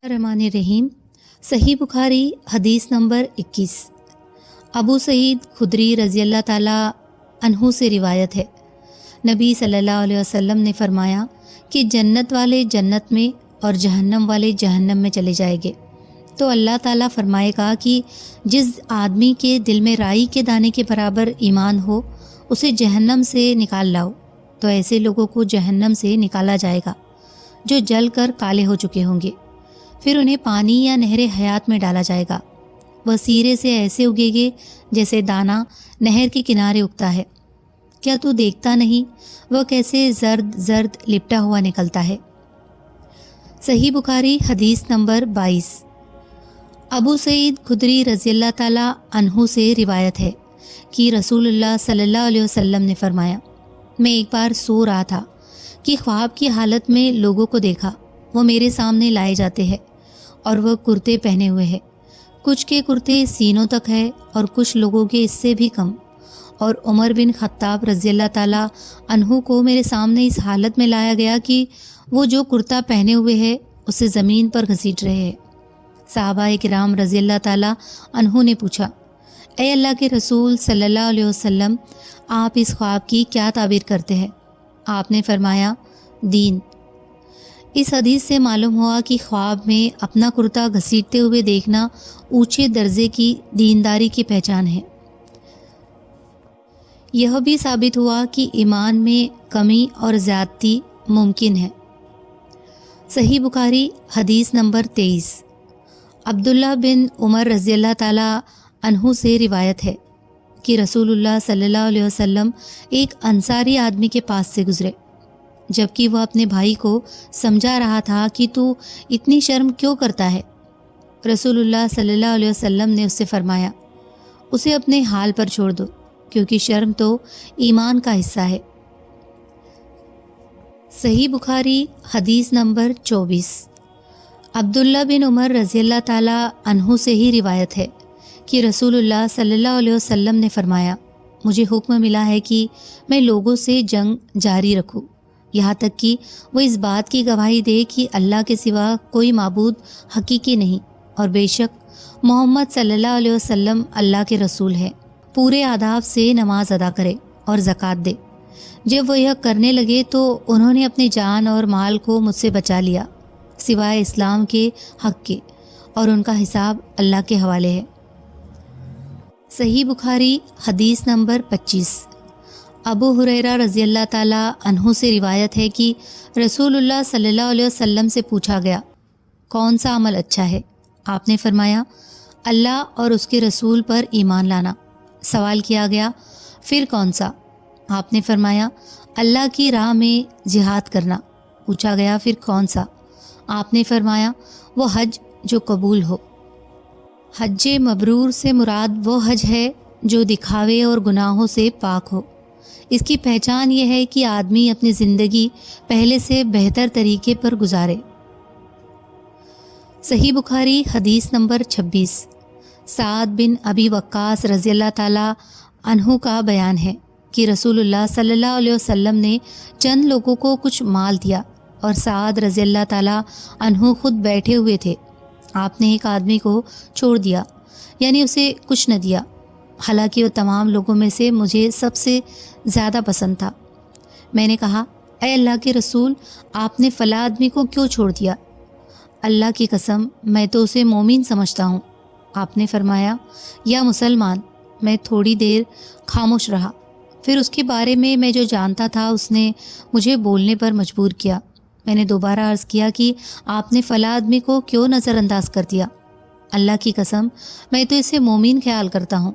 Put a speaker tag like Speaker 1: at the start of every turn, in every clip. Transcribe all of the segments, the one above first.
Speaker 1: रहमान रहीम। सही बुखारी हदीस नंबर 21। अबू सईद खुदरी रज़ी अल्लाह ताला अन्हु से रिवायत है, नबी सल्लल्लाहु अलैहि वसल्लम ने फरमाया कि जन्नत वाले जन्नत में और जहन्नम वाले जहन्नम में चले जाएंगे। तो अल्लाह ताला फरमाएगा कि जिस आदमी के दिल में राई के दाने के बराबर ईमान हो उसे जहन्नम से निकाल लाओ। तो ऐसे लोगों को जहन्नम से निकाला जाएगा जो जल कर काले हो चुके होंगे। फिर उन्हें पानी या नहर हयात में डाला जाएगा। वह सीरे से ऐसे उगेंगे जैसे दाना नहर के किनारे उगता है। क्या तू देखता नहीं वह कैसे जर्द जर्द लिपटा हुआ निकलता है। सही बुखारी हदीस नंबर 22। अबू सईद खुदरी रज़ी अल्लाह ताला अन्हु से रिवायत है कि रसूलुल्लाह सल्लल्लाहु अलैहि वसल्लम ने फरमाया, मैं एक बार सो रहा था कि ख्वाब की हालत में लोगों को देखा। वो मेरे सामने लाए जाते हैं और वह कुर्ते पहने हुए हैं। कुछ के कुर्ते सीनों तक है और कुछ लोगों के इससे भी कम। और उमर बिन खत्ताब रज़ी अल्लाह ताला अन्हु को मेरे सामने इस हालत में लाया गया कि वो जो कुर्ता पहने हुए है उसे ज़मीन पर घसीट रहे हैं। सहाबाए किराम रज़ी अल्लाह ताला अन्हु ने पूछा, ए अल्लाह के रसूल सल्लल्लाहु अलैहि वसल्लम, आप इस ख्वाब की क्या ताबीर करते हैं। आपने फरमाया, दीन। इस हदीस से मालूम हुआ कि ख्वाब में अपना कुर्ता घसीटते हुए देखना ऊंचे दर्जे की दीनदारी की पहचान है। यह भी साबित हुआ कि ईमान में कमी और ज़्यादती मुमकिन है। सही बुखारी हदीस नंबर 23। अब्दुल्ला बिन उमर रज़ी अल्लाह ताला अन्हु से रिवायत है कि रसूलुल्लाह सल्लल्लाहु अलैहि वसल्लम एक अंसारी आदमी के पास से गुजरे, जबकि वह अपने भाई को समझा रहा था कि तू इतनी शर्म क्यों करता है। रसूलुल्लाह सल्लल्लाहु अलैहि वसल्लम ने उससे फरमाया, उसे अपने हाल पर छोड़ दो, क्योंकि शर्म तो ईमान का हिस्सा है। सही बुखारी हदीस नंबर 24। अब्दुल्ला बिन उमर रज़ी अल्लाह ताला अन्हु से ही रिवायत है कि रसूलुल्लाह सल्लल्लाहु अलैहि वसल्लम ने फरमाया, मुझे हुक्म मिला है कि मैं लोगों से जंग जारी रखूं, यहाँ तक कि वो इस बात की गवाही दे कि अल्लाह के सिवा कोई माबूद हकीकी नहीं और बेशक मोहम्मद सल्लल्लाहु अलैहि वसल्लम अल्लाह के रसूल है। पूरे आदाब से नमाज अदा करे और ज़कात दे। जब वो यह करने लगे तो उन्होंने अपनी जान और माल को मुझसे बचा लिया सिवाय इस्लाम के हक़ के, और उनका हिसाब अल्लाह के हवाले है। सही बुखारी हदीस नंबर 25। अबू हुरैरा रज़ी अल्लाह ताला अन्हु से रिवायत है कि रसूलुल्लाह सल्लल्लाहु अलैहि वसल्लम से पूछा गया, कौन सा अमल अच्छा है। आपने फरमाया, अल्लाह और उसके रसूल पर ईमान लाना। सवाल किया गया, फिर कौन सा। आपने फरमाया, अल्लाह की राह में जिहाद करना। पूछा गया, फिर कौन सा। आपने फरमाया, वो हज जो कबूल हो। हज मबरूर से मुराद वो हज है जो दिखावे और गुनाहों से पाक हो। इसकी पहचान ये है कि आदमी अपनी ज़िंदगी पहले से बेहतर तरीके पर गुजारे। सही बुखारी हदीस नंबर 26। साद बिन अबी वक्कास रज़ी अल्लाह ताला अन्हु का बयान है कि रसूलुल्लाह सल्लल्लाहु अलैहि वसल्लम ने चंद लोगों को कुछ माल दिया और साद रज़ी अल्लाह ताला अन्हु खुद बैठे हुए थे। आपने एक आदमी को छोड़ दिया, यानी उसे कुछ न दिया, हालांकि वो तमाम लोगों में से मुझे सबसे ज़्यादा पसंद था। मैंने कहा, ऐ अल्लाह के रसूल, आपने फ़ला आदमी को क्यों छोड़ दिया। अल्लाह की कसम, मैं तो उसे मोमिन समझता हूँ। आपने फरमाया, या मुसलमान। मैं थोड़ी देर खामोश रहा। फिर उसके बारे में मैं जो जानता था उसने मुझे बोलने पर मजबूर किया। मैंने दोबारा अर्ज़ किया कि आपने फ़ला आदमी को क्यों नज़रअंदाज कर दिया। अल्लाह की कसम, मैं तो इसे मोमिन ख्याल करता हूँ।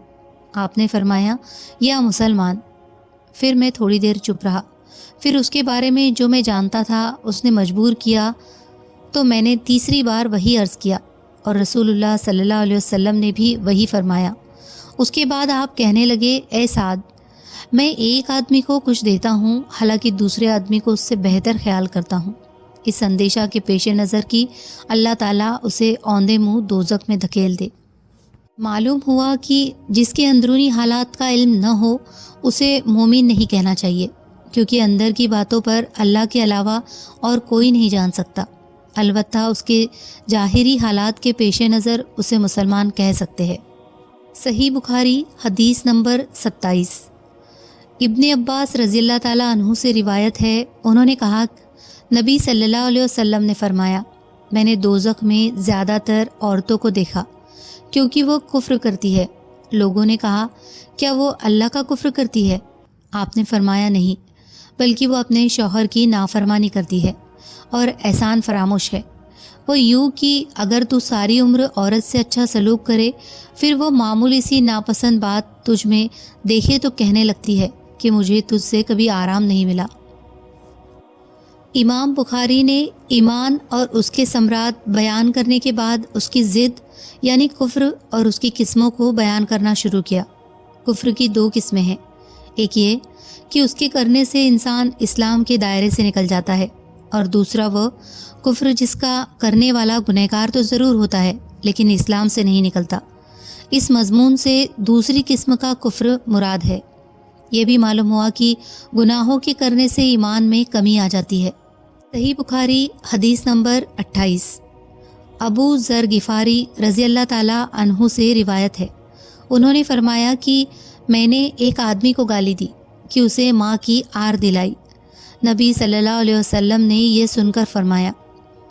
Speaker 1: आपने फरमाया, या मुसलमान। फिर मैं थोड़ी देर चुप रहा। फिर उसके बारे में जो मैं जानता था उसने मजबूर किया, तो मैंने तीसरी बार वही अर्ज़ किया और रसूलुल्लाह सल्लल्लाहु अलैहि वसल्लम ने भी वही फरमाया। उसके बाद आप कहने लगे, ए साद, मैं एक आदमी को कुछ देता हूँ, हालांकि दूसरे आदमी को उससे बेहतर ख्याल करता हूँ, इस संदेशा के पेश नज़र की अल्लाह ताला उसे औंधे मुँह दोज़ख में धकेल दे। मालूम हुआ कि जिसके अंदरूनी हालात का इल्म न हो उसे मोमिन नहीं कहना चाहिए, क्योंकि अंदर की बातों पर अल्लाह के अलावा और कोई नहीं जान सकता। البتہ اس کے ظاہری حالات کے پیش نظر اسے مسلمان کہہ سکتے ہیں۔ صحیح بخاری حدیث نمبر 27۔ ابن عباس رضی اللہ تعالیٰ عنہ سے روایت ہے، انہوں نے کہا نبی صلی اللہ علیہ وسلم نے فرمایا، میں نے دوزخ میں زیادہ تر عورتوں کو دیکھا کیونکہ وہ کفر کرتی ہے۔ لوگوں نے کہا کیا وہ اللہ کا کفر کرتی ہے؟ آپ نے فرمایا نہیں، بلکہ وہ اپنے شوہر کی نافرمانی کرتی ہے اور احسان فراموش ہے۔ وہ یوں کہ اگر تو ساری عمر عورت سے اچھا سلوک کرے، پھر وہ معمولی سی ناپسند بات تجھ میں دیکھے تو کہنے لگتی ہے کہ مجھے تجھ سے کبھی آرام نہیں ملا۔ امام بخاری نے ایمان اور اس کے ثمرات بیان کرنے کے بعد اس کی ضد یعنی کفر اور اس کی قسموں کو بیان کرنا شروع کیا۔ کفر کی 2 قسمیں ہیں، ایک یہ کہ اس کے کرنے سے انسان اسلام کے دائرے سے نکل جاتا ہے، اور دوسرا وہ کفر جس کا کرنے والا گنہگار تو ضرور ہوتا ہے لیکن اسلام سے نہیں نکلتا۔ اس مضمون سے دوسری قسم کا کفر مراد ہے۔ یہ بھی معلوم ہوا کہ گناہوں کے کرنے سے ایمان میں کمی آ جاتی ہے۔ صحیح بخاری حدیث نمبر 28۔ ابو ذر غفاری رضی اللہ تعالیٰ عنہ سے روایت ہے، انہوں نے فرمایا کہ میں نے ایک آدمی کو گالی دی کہ اسے ماں کی آر دلائی۔ نبی صلی اللہ علیہ وسلم نے یہ سن کر فرمایا،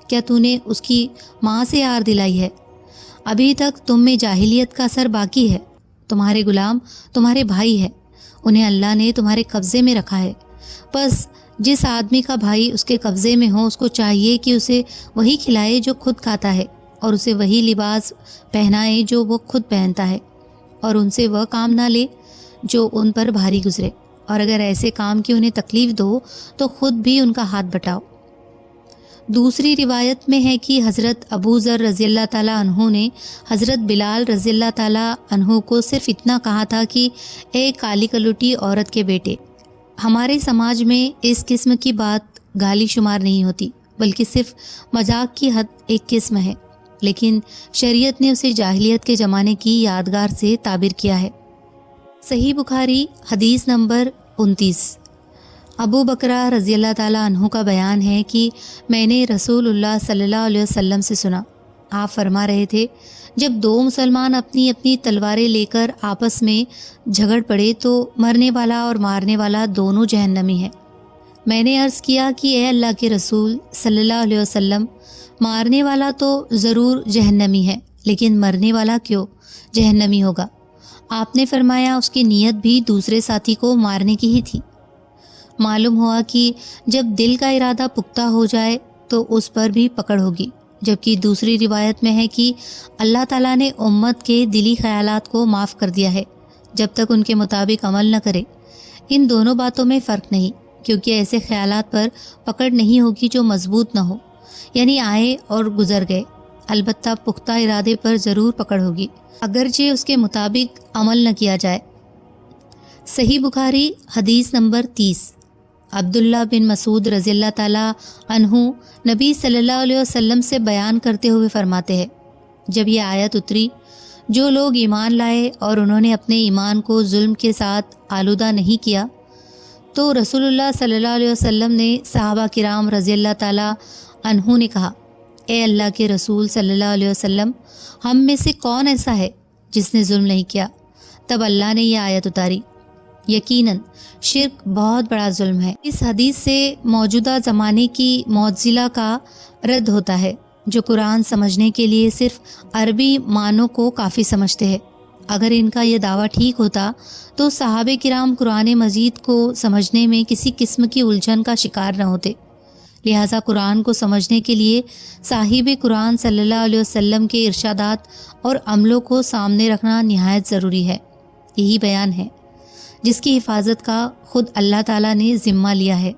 Speaker 1: کیا تو نے اس کی ماں سے آر دلائی ہے؟ ابھی تک تم میں جاہلیت کا اثر باقی ہے۔ تمہارے غلام تمہارے بھائی ہے، انہیں اللہ نے تمہارے قبضے میں رکھا ہے، بس جس آدمی کا بھائی اس کے قبضے میں ہو اس کو چاہیے کہ اسے وہی کھلائے جو خود کھاتا ہے، اور اسے وہی لباس پہنائے جو وہ خود پہنتا ہے، اور ان سے وہ کام نہ لے جو ان پر بھاری گزرے، اور اگر ایسے کام کی انہیں تکلیف دو تو خود بھی ان کا ہاتھ بٹاؤ۔ دوسری روایت میں ہے کہ حضرت ابو ذر رضی اللہ تعالیٰ عنہ نے حضرت بلال رضی اللہ تعالیٰ عنہ کو صرف اتنا کہا تھا کہ اے کالی کلوٹی عورت کے بیٹے۔ ہمارے سماج میں اس قسم کی بات گالی شمار نہیں ہوتی، بلکہ صرف مذاق کی حد ایک قسم ہے، لیکن شریعت نے اسے جاہلیت کے زمانے کی یادگار سے تعبیر کیا ہے۔ صحیح بخاری حدیث نمبر 29۔ ابو بکرہ رضی اللہ تعالیٰ عنہ کا بیان ہے کہ میں نے رسول اللہ صلی اللہ علیہ وسلم سے سنا، آپ فرما رہے تھے جب 2 مسلمان اپنی اپنی تلواریں لے کر آپس میں جھگڑ پڑے تو مرنے والا اور مارنے والا دونوں جہنمی ہیں۔ میں نے عرض کیا کہ اے اللہ کے رسول صلی اللہ علیہ وسلم، مارنے والا تو ضرور جہنمی ہے، لیکن مرنے والا کیوں جہنمی ہوگا؟ آپ نے فرمایا اس کی نیت بھی دوسرے ساتھی کو مارنے کی ہی تھی۔ معلوم ہوا کہ جب دل کا ارادہ پختہ ہو جائے تو اس پر بھی پکڑ ہوگی، جبکہ دوسری روایت میں ہے کہ اللہ تعالیٰ نے امت کے دلی خیالات کو معاف کر دیا ہے جب تک ان کے مطابق عمل نہ کرے۔ ان دونوں باتوں میں فرق نہیں، کیونکہ ایسے خیالات پر پکڑ نہیں ہوگی جو مضبوط نہ ہو، یعنی آئے اور گزر گئے، البتہ پختہ ارادے پر ضرور پکڑ ہوگی اگرچہ اس کے مطابق عمل نہ کیا جائے۔ صحیح بخاری حدیث نمبر 30۔ عبداللہ بن مسعود رضی اللہ تعالیٰ عنہ نبی صلی اللہ علیہ وسلم سے بیان کرتے ہوئے فرماتے ہیں، جب یہ آیت اتری، جو لوگ ایمان لائے اور انہوں نے اپنے ایمان کو ظلم کے ساتھ آلودہ نہیں کیا، تو رسول اللہ صلی اللہ علیہ وسلم نے صحابہ کرام رضی اللہ تعالیٰ عنہ نے کہا، اے اللہ کے رسول صلی اللہ علیہ وسلم، ہم میں سے کون ایسا ہے جس نے ظلم نہیں کیا؟ تب اللہ نے یہ آیت اتاری، یقیناً شرک بہت بڑا ظلم ہے۔ اس حدیث سے موجودہ زمانے کی معتزلہ کا رد ہوتا ہے، جو قرآن سمجھنے کے لیے صرف عربی معنوں کو کافی سمجھتے ہیں۔ اگر ان کا یہ دعویٰ ٹھیک ہوتا تو صحابہ کرام قرآن مجید کو سمجھنے میں کسی قسم کی الجھن کا شکار نہ ہوتے۔ لہٰذا قرآن کو سمجھنے کے لیے صاحب قرآن صلی اللہ علیہ وسلم کے ارشادات اور عملوں کو سامنے رکھنا نہایت ضروری ہے۔ یہی بیان ہے جس کی حفاظت کا خود اللہ تعالیٰ نے ذمہ لیا ہے۔